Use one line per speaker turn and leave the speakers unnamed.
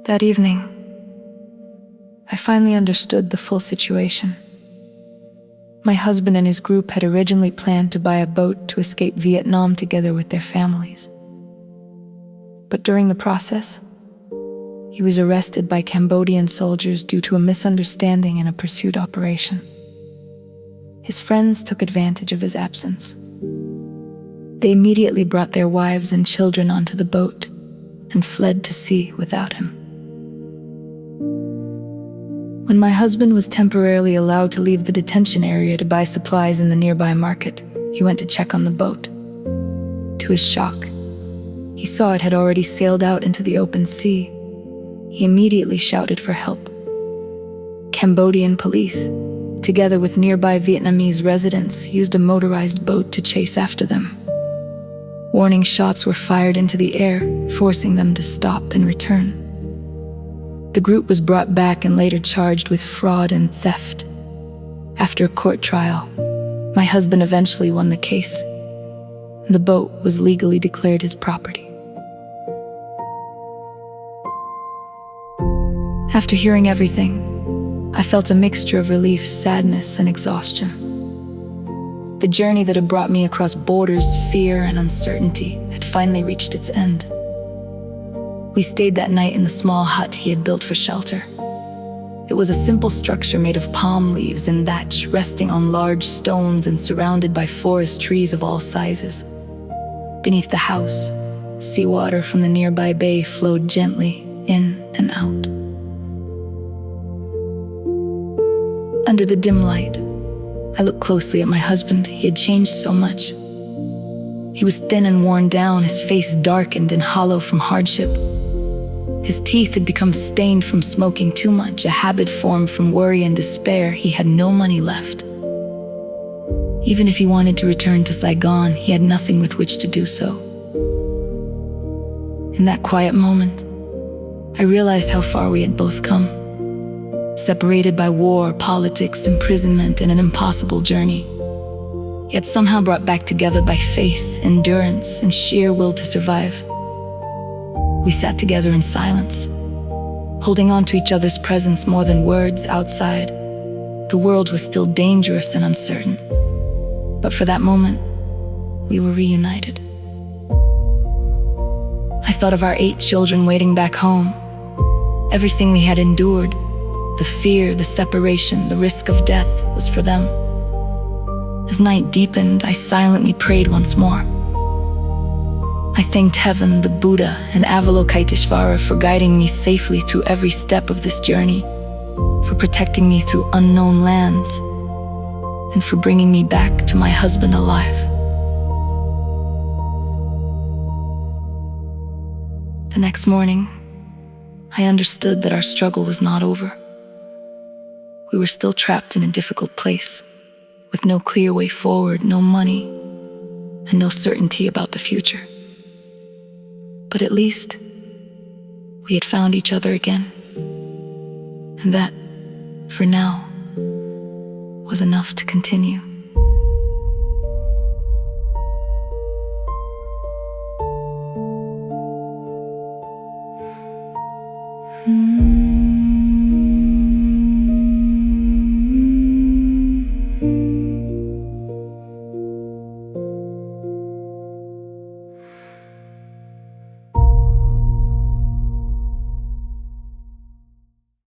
That evening, I finally understood the full situation. My husband and his group had originally planned to buy a boat to escape Vietnam together with their families. But during the process, he was arrested by Cambodian soldiers due to a misunderstanding in a pursuit operation. His friends took advantage of his absence. They immediately brought their wives and children onto the boat and fled to sea without him. When my husband was temporarily allowed to leave the detention area to buy supplies in the nearby market, he went to check on the boat. To his shock, he saw it had already sailed out into the open sea. He immediately shouted for help. Cambodian police, together with nearby Vietnamese residents, used a motorized boat to chase after them. Warning shots were fired into the air, forcing them to stop and return. The group was brought back and later charged with fraud and theft. After a court trial, my husband eventually won the case. The boat was legally declared his property. After hearing everything, I felt a mixture of relief, sadness, and exhaustion. The journey that had brought me across borders, fear, and uncertainty had finally reached its end. We stayed that night in the small hut he had built for shelter. It was a simple structure made of palm leaves and thatch, resting on large stones and surrounded by forest trees of all sizes. Beneath the house, seawater from the nearby bay flowed gently in and out. Under the dim light, I looked closely at my husband. He had changed so much. He was thin and worn down, his face darkened and hollow from hardship. His teeth had become stained from smoking too much, a habit formed from worry and despair. He had no money left. Even if he wanted to return to Saigon, he had nothing with which to do so. In that quiet moment, I realized how far we had both come. Separated by war, politics, imprisonment, and an impossible journey, yet somehow brought back together by faith, endurance, and sheer will to survive. We sat together in silence, holding on to each other's presence more than words. Outside, the world was still dangerous and uncertain, but for that moment, we were reunited. I thought of our 8 children waiting back home, everything we had endured. The fear, the separation, the risk of death was for them. As night deepened, I silently prayed once more. I thanked heaven, the Buddha, and Avalokiteshvara for guiding me safely through every step of this journey, for protecting me through unknown lands, and for bringing me back to my husband alive. The next morning, I understood that our struggle was not over. We were still trapped in a difficult place, with no clear way forward, no money, and no certainty about the future. But at least, we had found each other again. And that, for now, was enough to continue.